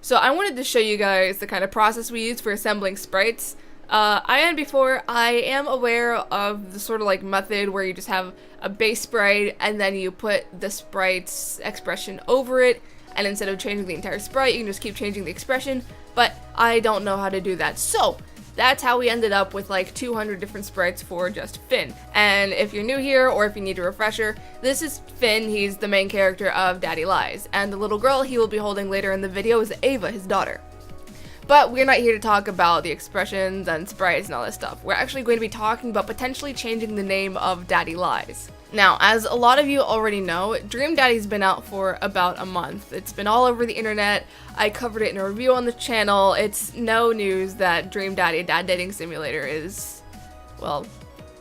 So I wanted to show you guys the kind of process we use for assembling sprites. I am aware of the sort of like method where you just have a base sprite and then you put the sprite's expression over it, and instead of changing the entire sprite, you can just keep changing the expression, but I don't know how to do that. So that's how we ended up with like 200 different sprites for just Finn. And if you're new here, or if you need a refresher, this is Finn. He's the main character of Daddy Lies, and the little girl he will be holding later in the video is Ava, his daughter. But we're not here to talk about the expressions and sprites and all that stuff. We're actually going to be talking about potentially changing the name of Daddy Lies. Now, as a lot of you already know, Dream Daddy's been out for about a month. It's been all over the internet. I covered it in a review on the channel. It's no news that Dream Daddy, a dad dating simulator, is, well,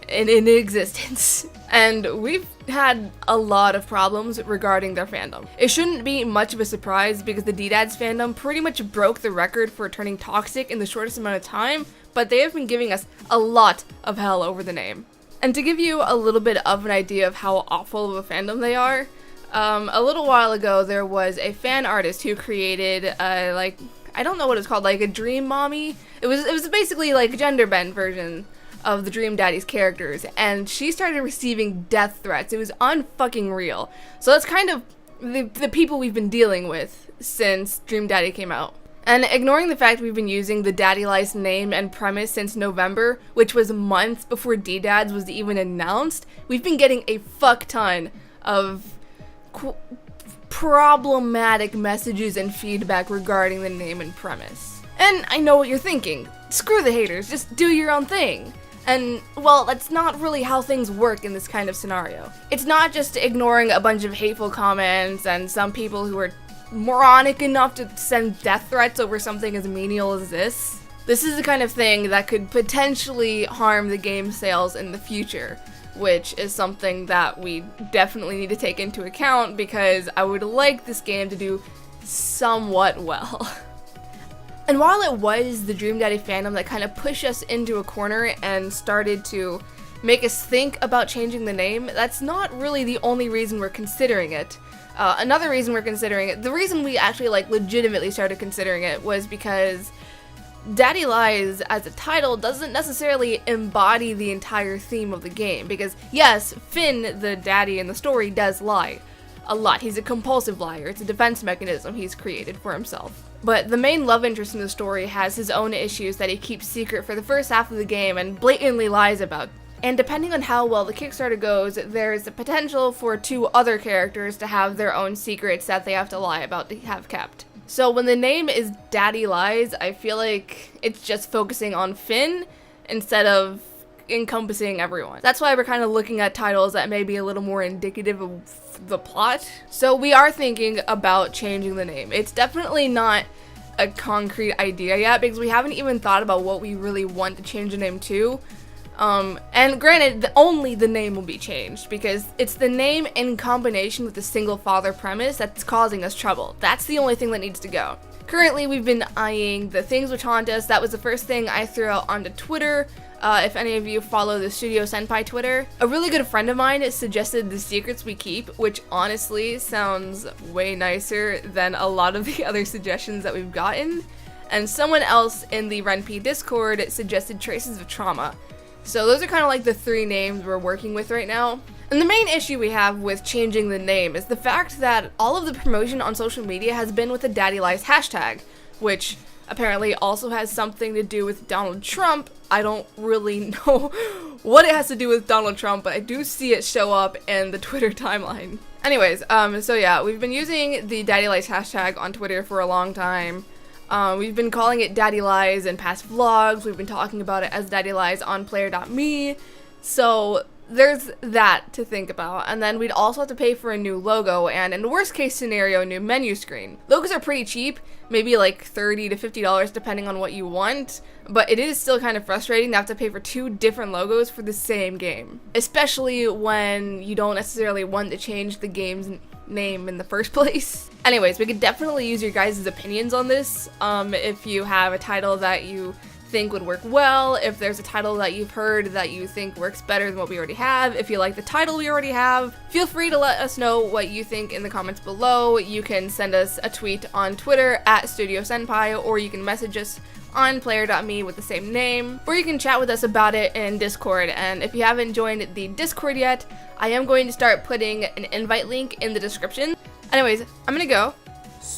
in existence. And we've had a lot of problems regarding their fandom. It shouldn't be much of a surprise because the D-Dads fandom pretty much broke the record for turning toxic in the shortest amount of time, but they have been giving us a lot of hell over the name. And to give you a little bit of an idea of how awful of a fandom they are, a little while ago there was a fan artist who created I don't know what it's called, like a dream mommy. It was basically like a gender bend version of the Dream Daddy's characters, and she started receiving death threats. It was unfucking real. So that's kind of the people we've been dealing with since Dream Daddy came out. And ignoring the fact we've been using the Daddy Lies name and premise since November, which was months before D-Dads was even announced, we've been getting a fuck ton of problematic messages and feedback regarding the name and premise. And I know what you're thinking. Screw the haters, just do your own thing. And, well, that's not really how things work in this kind of scenario. It's not just ignoring a bunch of hateful comments and some people who are moronic enough to send death threats over something as menial as this. This is the kind of thing that could potentially harm the game sales in the future, which is something that we definitely need to take into account because I would like this game to do somewhat well. And while it was the Dream Daddy fandom that kind of pushed us into a corner and started to make us think about changing the name, that's not really the only reason we're considering it. Another reason we're considering it, the reason we actually legitimately started considering it, was because Daddy Lies as a title doesn't necessarily embody the entire theme of the game, because yes, Finn, the daddy in the story, does lie a lot. He's a compulsive liar. It's a defense mechanism he's created for himself. But the main love interest in the story has his own issues that he keeps secret for the first half of the game and blatantly lies about. And depending on how well the Kickstarter goes, there's the potential for 2 other characters to have their own secrets that they have to lie about to have kept. So when the name is Daddy Lies, I feel like it's just focusing on Finn instead of encompassing everyone. That's why we're kind of looking at titles that may be a little more indicative of the plot. So we are thinking about changing the name. It's definitely not a concrete idea yet because we haven't even thought about what we really want to change the name to. And granted, only the name will be changed because it's the name in combination with the single father premise that's causing us trouble. That's the only thing that needs to go. Currently, we've been eyeing the things which haunt us. That was the first thing I threw out onto Twitter. If any of you follow the Studio Senpai Twitter, a really good friend of mine suggested the secrets we keep, which honestly sounds way nicer than a lot of the other suggestions that we've gotten. And someone else in the RenP Discord suggested Traces of Trauma. So those are kind of like the 3 names we're working with right now. And the main issue we have with changing the name is the fact that all of the promotion on social media has been with the Daddy Lies hashtag, which apparently also has something to do with Donald Trump. I don't really know what it has to do with Donald Trump, but I do see it show up in the Twitter timeline. Anyways, so yeah, we've been using the Daddy Lies hashtag on Twitter for a long time. We've been calling it Daddy Lies in past vlogs. We've been talking about it as Daddy Lies on player.me. So there's that to think about. And then we'd also have to pay for a new logo and, in the worst case scenario, a new menu screen. Logos are pretty cheap, maybe like $30 to $50 depending on what you want, but it is still kind of frustrating to have to pay for 2 different logos for the same game. Especially when you don't necessarily want to change the game's name in the first place. Anyways, we could definitely use your guys' opinions on this. If you have a title that you think would work well, if there's a title that you've heard that you think works better than what we already have, if you like the title we already have, feel free to let us know what you think in the comments below. You can send us a tweet on Twitter at Studio Senpai, or you can message us on player.me with the same name, or you can chat with us about it in Discord. And if you haven't joined the Discord yet, I am going to start putting an invite link in the description. Anyways, I'm gonna go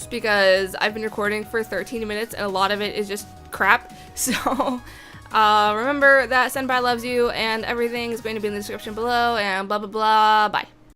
because I've been recording for 13 minutes and a lot of it is just crap. So remember that Senpai loves you and everything is going to be in the description below, and blah blah blah. Bye.